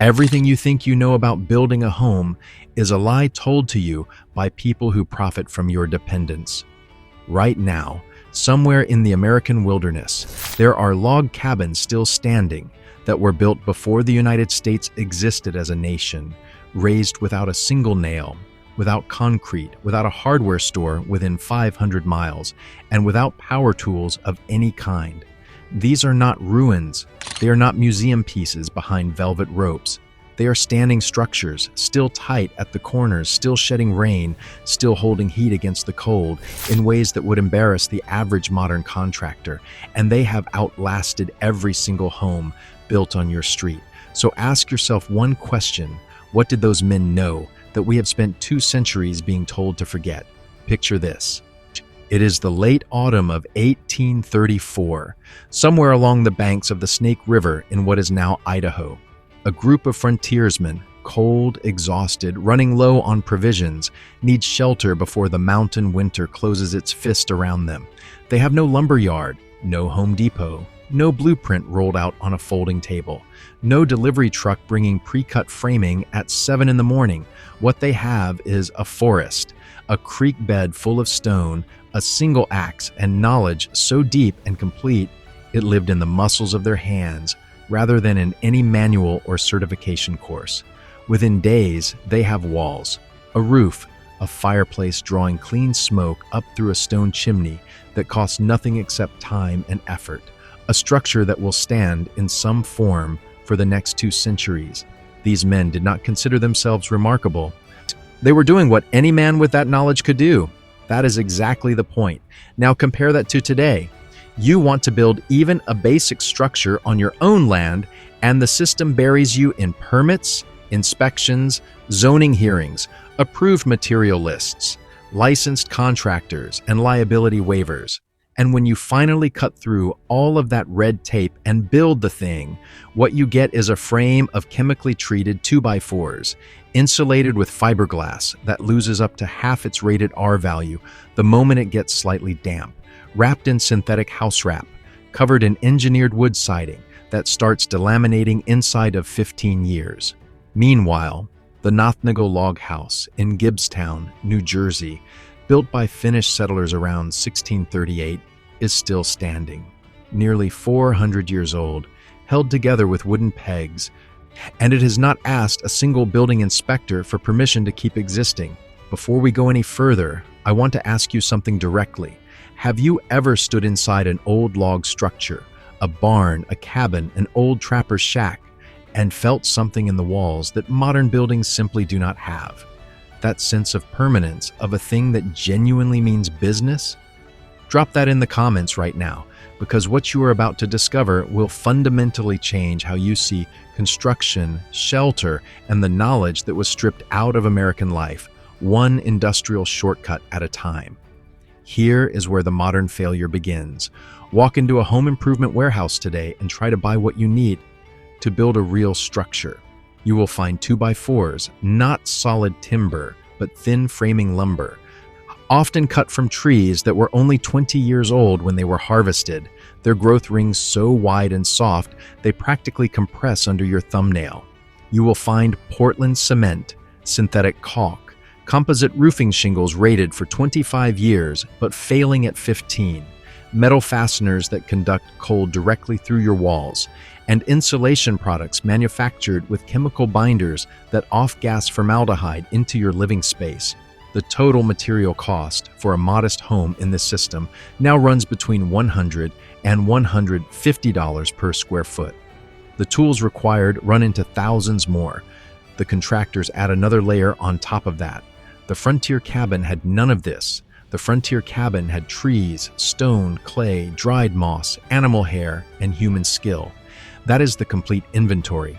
Everything you think you know about building a home is a lie told to you by people who profit from your dependence. Right now, somewhere in the American wilderness, there are log cabins still standing that were built before the United States existed as a nation, raised without a single nail, without concrete, without a hardware store within 500 miles, and without power tools of any kind. These are not ruins. They are not museum pieces behind velvet ropes. They are standing structures, still tight at the corners, still shedding rain, still holding heat against the cold in ways that would embarrass the average modern contractor. And they have outlasted every single home built on your street. So ask yourself one question. What did those men know that we have spent 2 centuries being told to forget? Picture this. It is the late autumn of 1834, somewhere along the banks of the Snake River in what is now Idaho. A group of frontiersmen, cold, exhausted, running low on provisions, need shelter before the mountain winter closes its fist around them. They have no lumber yard, no Home Depot, no blueprint rolled out on a folding table, no delivery truck bringing pre-cut framing at 7 in the morning. What they have is a forest, a creek bed full of stone, a single axe, and knowledge so deep and complete it lived in the muscles of their hands rather than in any manual or certification course. Within days, they have walls, a roof, a fireplace drawing clean smoke up through a stone chimney that costs nothing except time and effort, a structure that will stand in some form for the next 2 centuries. These men did not consider themselves remarkable. They were doing what any man with that knowledge could do. That is exactly the point. Now compare that to today. You want to build even a basic structure on your own land, and the system buries you in permits, inspections, zoning hearings, approved material lists, licensed contractors, and liability waivers. And when you finally cut through all of that red tape and build the thing, what you get is a frame of chemically treated 2x4s, insulated with fiberglass that loses up to half its rated R value the moment it gets slightly damp, wrapped in synthetic house wrap, covered in engineered wood siding that starts delaminating inside of 15 years. Meanwhile, the Nothnago Log House in Gibbstown, New Jersey, built by Finnish settlers around 1638, is still standing, nearly 400 years old, held together with wooden pegs, and it has not asked a single building inspector for permission to keep existing. Before we go any further, I want to ask you something directly. Have you ever stood inside an old log structure, a barn, a cabin, an old trapper's shack, and felt something in the walls that modern buildings simply do not have? That sense of permanence of a thing that genuinely means business? Drop that in the comments right now, because what you are about to discover will fundamentally change how you see construction, shelter, and the knowledge that was stripped out of American life, one industrial shortcut at a time. Here is where the modern failure begins. Walk into a home improvement warehouse today and try to buy what you need to build a real structure. You will find 2x4s, not solid timber, but thin framing lumber, often cut from trees that were only 20 years old when they were harvested, their growth rings so wide and soft they practically compress under your thumbnail. You will find Portland cement, synthetic caulk, composite roofing shingles rated for 25 years but failing at 15, metal fasteners that conduct cold directly through your walls, and insulation products manufactured with chemical binders that off-gas formaldehyde into your living space. The total material cost for a modest home in this system now runs between $100 and $150 per square foot. The tools required run into thousands more. The contractors add another layer on top of that. The frontier cabin had none of this. The frontier cabin had trees, stone, clay, dried moss, animal hair, and human skill. That is the complete inventory.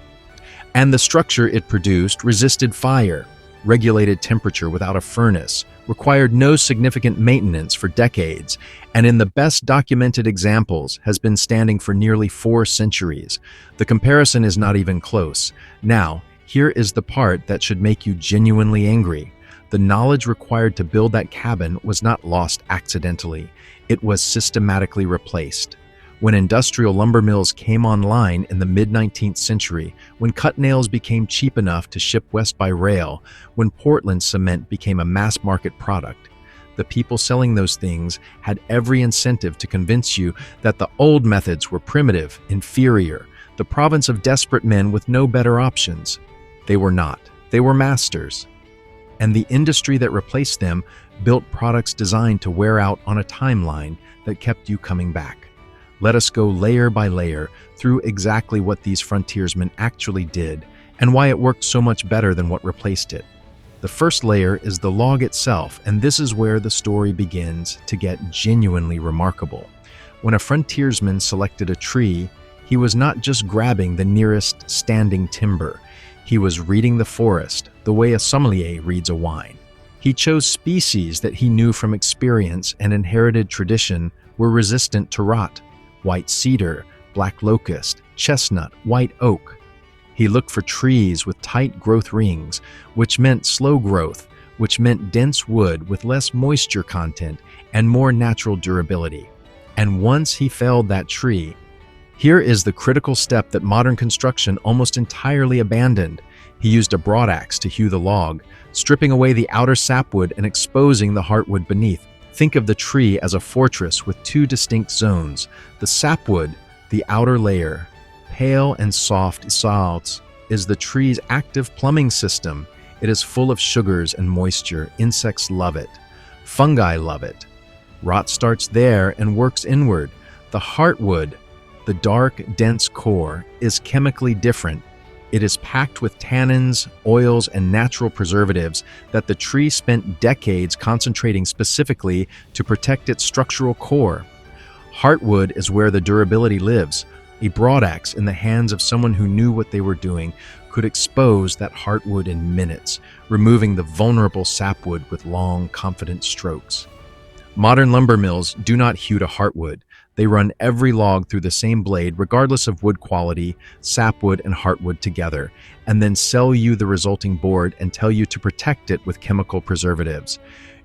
And the structure it produced resisted fire, regulated temperature without a furnace, required no significant maintenance for decades, and in the best documented examples has been standing for nearly 4 centuries. The comparison is not even close. Now, here is the part that should make you genuinely angry. The knowledge required to build that cabin was not lost accidentally. It was systematically replaced. When industrial lumber mills came online in the mid-19th century, when cut nails became cheap enough to ship west by rail, when Portland cement became a mass-market product, the people selling those things had every incentive to convince you that the old methods were primitive, inferior, the province of desperate men with no better options. They were not. They were masters. And the industry that replaced them built products designed to wear out on a timeline that kept you coming back. Let us go layer by layer through exactly what these frontiersmen actually did and why it worked so much better than what replaced it. The first layer is the log itself, and this is where the story begins to get genuinely remarkable. When a frontiersman selected a tree, he was not just grabbing the nearest standing timber. He was reading the forest the way a sommelier reads a wine. He chose species that he knew from experience and inherited tradition were resistant to rot: white cedar, black locust, chestnut, white oak. He looked for trees with tight growth rings, which meant slow growth, which meant dense wood with less moisture content and more natural durability. And once he felled that tree, here is the critical step that modern construction almost entirely abandoned. He used a broadaxe to hew the log, stripping away the outer sapwood and exposing the heartwood beneath. Think of the tree as a fortress with two distinct zones. The sapwood, the outer layer, pale and soft salts, is the tree's active plumbing system. It is full of sugars and moisture. Insects love it. Fungi love it. Rot starts there and works inward. The heartwood, the dark, dense core, is chemically different. It is packed with tannins, oils, and natural preservatives that the tree spent decades concentrating specifically to protect its structural core. Heartwood is where the durability lives. A broadaxe in the hands of someone who knew what they were doing could expose that heartwood in minutes, removing the vulnerable sapwood with long, confident strokes. Modern lumber mills do not hew to heartwood. They run every log through the same blade, regardless of wood quality, sapwood and heartwood together, and then sell you the resulting board and tell you to protect it with chemical preservatives.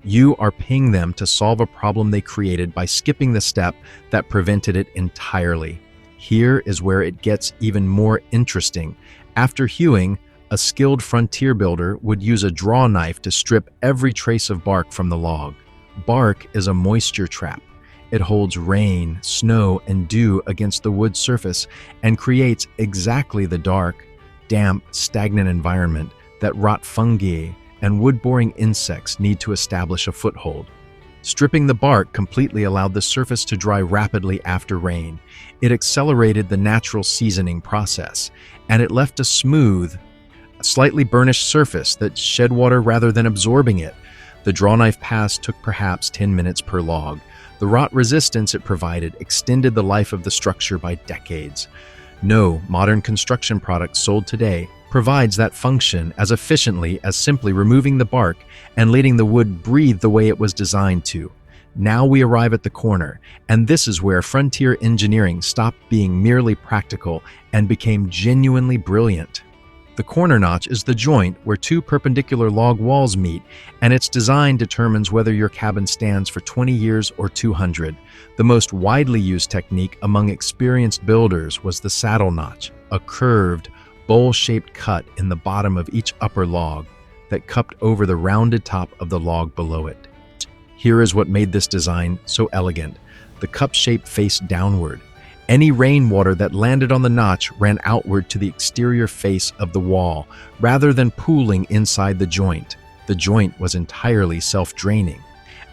You are paying them to solve a problem they created by skipping the step that prevented it entirely. Here is where it gets even more interesting. After hewing, a skilled frontier builder would use a draw knife to strip every trace of bark from the log. Bark is a moisture trap. It holds rain, snow, and dew against the wood surface and creates exactly the dark, damp, stagnant environment that rot fungi and wood-boring insects need to establish a foothold. Stripping the bark completely allowed the surface to dry rapidly after rain. It accelerated the natural seasoning process, and it left a smooth, slightly burnished surface that shed water rather than absorbing it. The draw knife pass took perhaps 10 minutes per log. The rot resistance it provided extended the life of the structure by decades. No modern construction product sold today provides that function as efficiently as simply removing the bark and letting the wood breathe the way it was designed to. Now we arrive at the corner, and this is where frontier engineering stopped being merely practical and became genuinely brilliant. The corner notch is the joint where two perpendicular log walls meet, and its design determines whether your cabin stands for 20 years or 200. The most widely used technique among experienced builders was the saddle notch, a curved, bowl-shaped cut in the bottom of each upper log that cupped over the rounded top of the log below it. Here is what made this design so elegant. The cup shape faced downward. Any rainwater that landed on the notch ran outward to the exterior face of the wall, rather than pooling inside the joint. The joint was entirely self-draining.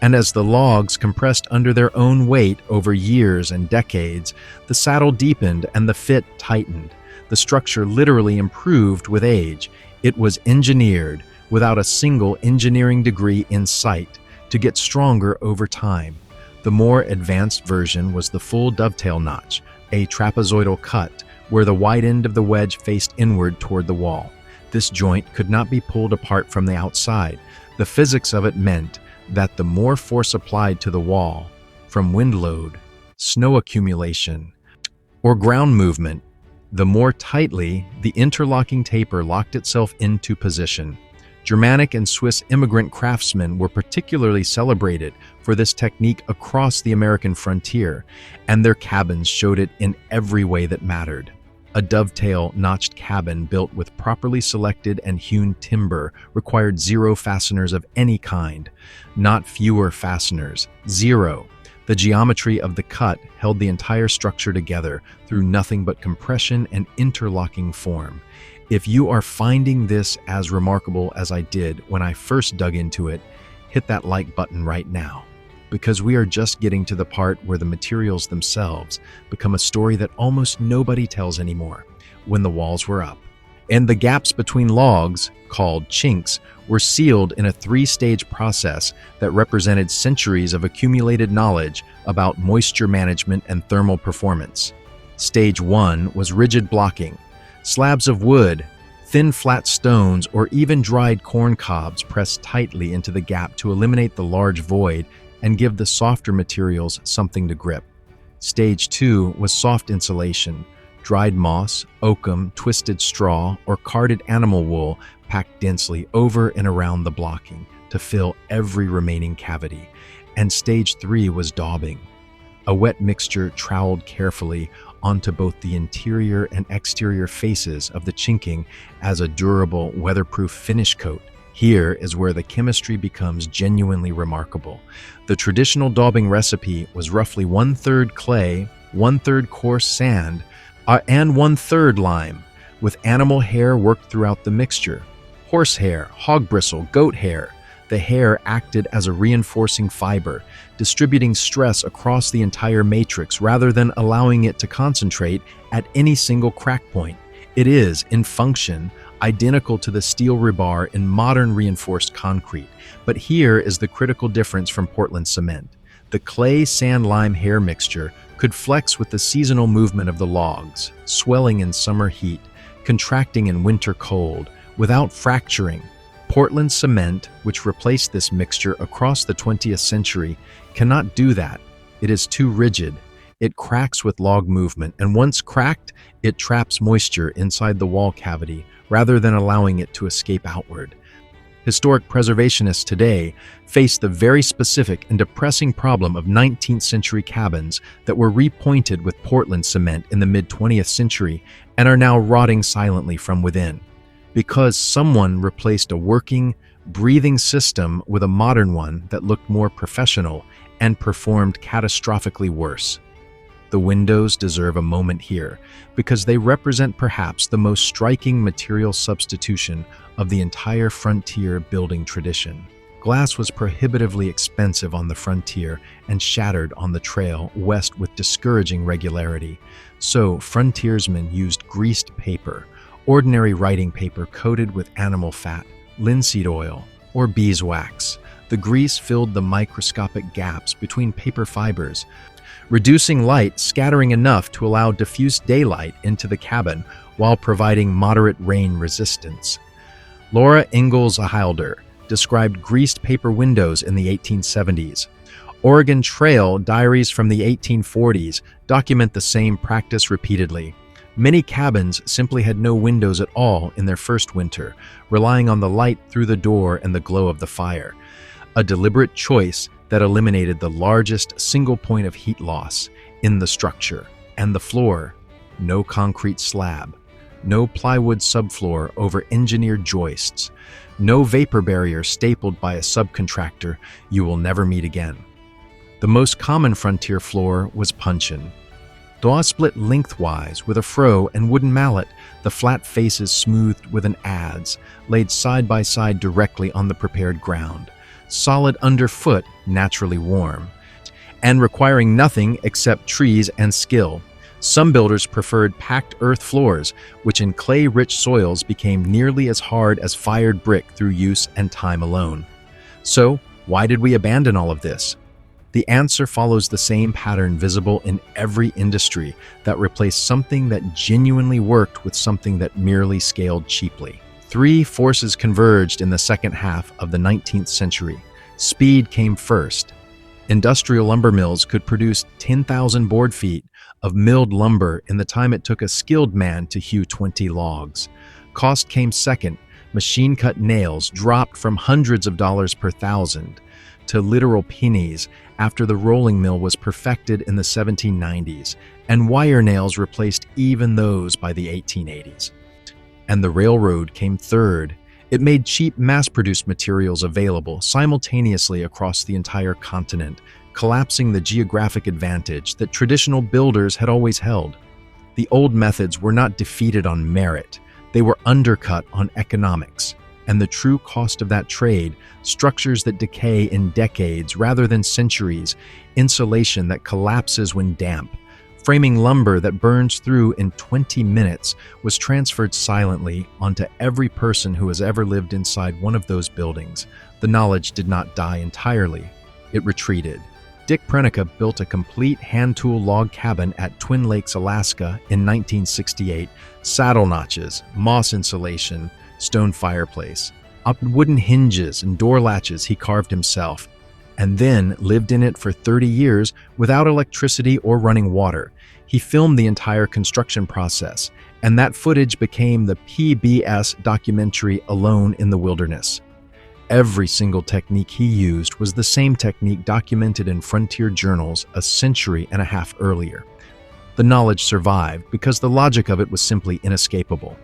And as the logs compressed under their own weight over years and decades, the saddle deepened and the fit tightened. The structure literally improved with age. It was engineered, without a single engineering degree in sight, to get stronger over time. The more advanced version was the full dovetail notch, a trapezoidal cut where the wide end of the wedge faced inward toward the wall. This joint could not be pulled apart from the outside. The physics of it meant that the more force applied to the wall, from wind load, snow accumulation, or ground movement, the more tightly the interlocking taper locked itself into position. Germanic and Swiss immigrant craftsmen were particularly celebrated for this technique across the American frontier, and their cabins showed it in every way that mattered. A dovetail notched cabin built with properly selected and hewn timber required 0 fasteners of any kind, not fewer fasteners, 0. The geometry of the cut held the entire structure together through nothing but compression and interlocking form. If you are finding this as remarkable as I did when I first dug into it, hit that like button right now, because we are just getting to the part where the materials themselves become a story that almost nobody tells anymore. When the walls were up, and the gaps between logs, called chinks, were sealed in a 3-stage process that represented centuries of accumulated knowledge about moisture management and thermal performance. Stage 1 was rigid blocking. Slabs of wood, thin flat stones, or even dried corn cobs pressed tightly into the gap to eliminate the large void and give the softer materials something to grip. Stage 2 was soft insulation. Dried moss, oakum, twisted straw, or carded animal wool packed densely over and around the blocking to fill every remaining cavity. And Stage 3 was daubing. A wet mixture troweled carefully onto both the interior and exterior faces of the chinking as a durable, weatherproof finish coat. Here is where the chemistry becomes genuinely remarkable. The traditional daubing recipe was roughly 1/3 clay, 1/3 coarse sand, and 1/3 lime, with animal hair worked throughout the mixture. Horsehair, hog bristle, goat hair. The hair acted as a reinforcing fiber, distributing stress across the entire matrix rather than allowing it to concentrate at any single crack point. It is, in function, identical to the steel rebar in modern reinforced concrete, but here is the critical difference from Portland cement. The clay sand lime hair mixture could flex with the seasonal movement of the logs, swelling in summer heat, contracting in winter cold, without fracturing. Portland cement, which replaced this mixture across the 20th century, cannot do that. It is too rigid. It cracks with log movement, and once cracked, it traps moisture inside the wall cavity rather than allowing it to escape outward. Historic preservationists today face the very specific and depressing problem of 19th century cabins that were repointed with Portland cement in the mid-20th century and are now rotting silently from within, because someone replaced a working, breathing system with a modern one that looked more professional and performed catastrophically worse. The windows deserve a moment here because they represent perhaps the most striking material substitution of the entire frontier building tradition. Glass was prohibitively expensive on the frontier and shattered on the trail west with discouraging regularity. So frontiersmen used greased paper, ordinary writing paper coated with animal fat, linseed oil, or beeswax. The grease filled the microscopic gaps between paper fibers, reducing light scattering enough to allow diffuse daylight into the cabin while providing moderate rain resistance. Laura Ingalls Ahilder described greased paper windows in the 1870s. Oregon Trail diaries from the 1840s document the same practice repeatedly. Many cabins simply had no windows at all in their first winter, relying on the light through the door and the glow of the fire. A deliberate choice that eliminated the largest single point of heat loss in the structure. And the floor, no concrete slab, no plywood subfloor over engineered joists, no vapor barrier stapled by a subcontractor you will never meet again. The most common frontier floor was puncheon. Daw split lengthwise with a froe and wooden mallet, the flat faces smoothed with an adze, laid side by side directly on the prepared ground, solid underfoot, naturally warm, and requiring nothing except trees and skill. Some builders preferred packed earth floors, which in clay-rich soils became nearly as hard as fired brick through use and time alone. So, why did we abandon all of this? The answer follows the same pattern visible in every industry that replaced something that genuinely worked with something that merely scaled cheaply. Three forces converged in the second half of the 19th century. Speed came first. Industrial lumber mills could produce 10,000 board feet of milled lumber in the time it took a skilled man to hew 20 logs. Cost came second, Machine-cut nails dropped from hundreds of dollars per thousand to literal pennies after the rolling mill was perfected in the 1790s, and wire nails replaced even those by the 1880s. And the railroad came third. It made cheap, mass-produced materials available simultaneously across the entire continent, collapsing the geographic advantage that traditional builders had always held. The old methods were not defeated on merit, they were undercut on economics. And the true cost of that trade, structures that decay in decades rather than centuries, insulation that collapses when damp, framing lumber that burns through in 20 minutes, was transferred silently onto every person who has ever lived inside one of those buildings. The knowledge did not die entirely. It retreated. Dick Prenica built a complete hand-tool log cabin at Twin Lakes, Alaska in 1968. Saddle notches, moss insulation, stone fireplace, up wooden hinges and door latches he carved himself, and then lived in it for 30 years without electricity or running water. He filmed the entire construction process, and that footage became the PBS documentary Alone in the Wilderness. Every single technique he used was the same technique documented in frontier journals a century and a half earlier. The knowledge survived because the logic of it was simply inescapable.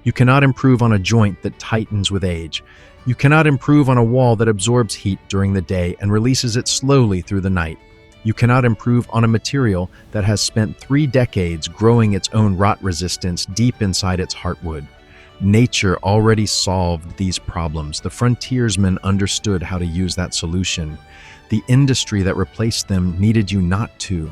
You cannot improve on a joint that tightens with age. You cannot improve on a wall that absorbs heat during the day and releases it slowly through the night. You cannot improve on a material that has spent 3 decades growing its own rot resistance deep inside its heartwood. Nature already solved these problems. The frontiersmen understood how to use that solution. The industry that replaced them needed you not to.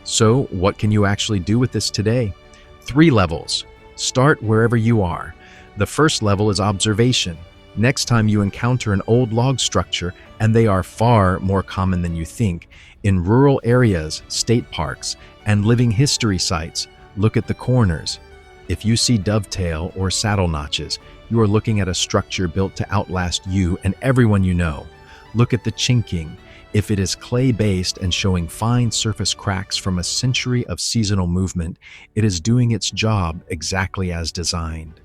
So, what can you actually do with this today? 3 levels. Start wherever you are. The first level is observation. Next time you encounter an old log structure, and they are far more common than you think, in rural areas, state parks, and living history sites, look at the corners. If you see dovetail or saddle notches, you are looking at a structure built to outlast you and everyone you know. Look at the chinking. If it is clay-based and showing fine surface cracks from a century of seasonal movement, it is doing its job exactly as designed.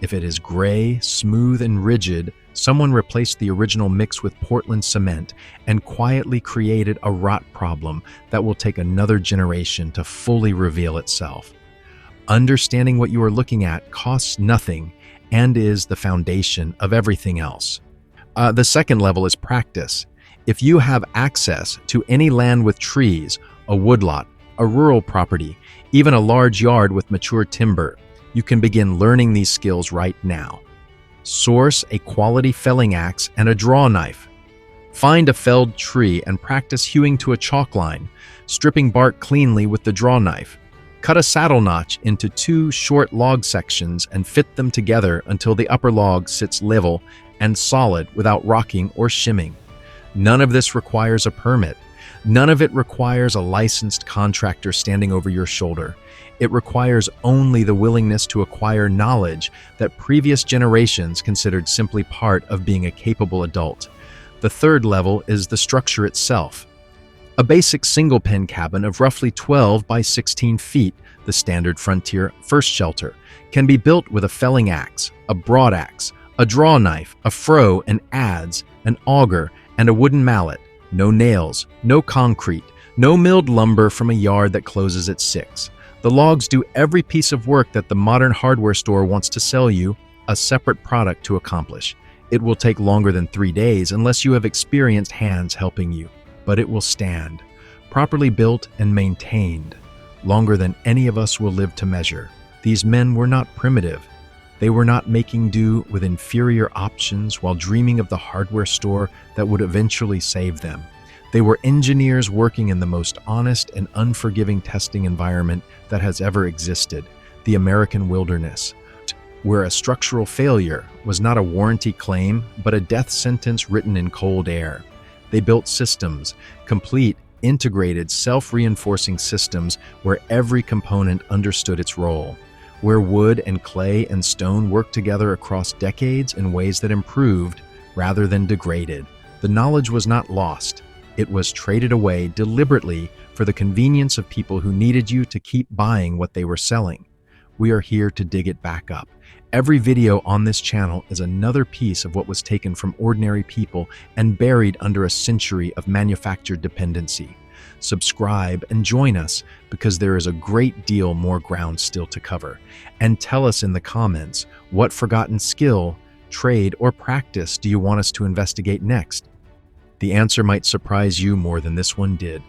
If it is gray, smooth, and rigid, someone replaced the original mix with Portland cement and quietly created a rot problem that will take another generation to fully reveal itself. Understanding what you are looking at costs nothing and is the foundation of everything else. The second level is practice. If you have access to any land with trees, a woodlot, a rural property, even a large yard with mature timber, you can begin learning these skills right now. Source a quality felling axe and a draw knife. Find a felled tree and practice hewing to a chalk line, stripping bark cleanly with the draw knife. Cut a saddle notch into 2 short log sections and fit them together until the upper log sits level and solid without rocking or shimming. None of this requires a permit. None of it requires a licensed contractor standing over your shoulder. It requires only the willingness to acquire knowledge that previous generations considered simply part of being a capable adult. The third level is the structure itself. A basic single-pen cabin of roughly 12 by 16 feet, the standard frontier first shelter, can be built with a felling axe, a broad axe, a draw knife, a froe, an adze, an auger, and a wooden mallet. No nails, no concrete, no milled lumber from a yard that closes at 6. The logs do every piece of work that the modern hardware store wants to sell you, a separate product to accomplish. It will take longer than 3 days unless you have experienced hands helping you, but it will stand, properly built and maintained, longer than any of us will live to measure. These men were not primitive. They were not making do with inferior options while dreaming of the hardware store that would eventually save them. They were engineers working in the most honest and unforgiving testing environment that has ever existed, the American wilderness, where a structural failure was not a warranty claim, but a death sentence written in cold air. They built systems, complete, integrated, self-reinforcing systems where every component understood its role, where wood and clay and stone worked together across decades in ways that improved rather than degraded. The knowledge was not lost. It was traded away deliberately for the convenience of people who needed you to keep buying what they were selling. We are here to dig it back up, Every video on this channel is another piece of what was taken from ordinary people and buried under a century of manufactured dependency. Subscribe and join us because there is a great deal more ground still to cover. And tell us in the comments, what forgotten skill, trade, or practice do you want us to investigate next? The answer might surprise you more than this one did.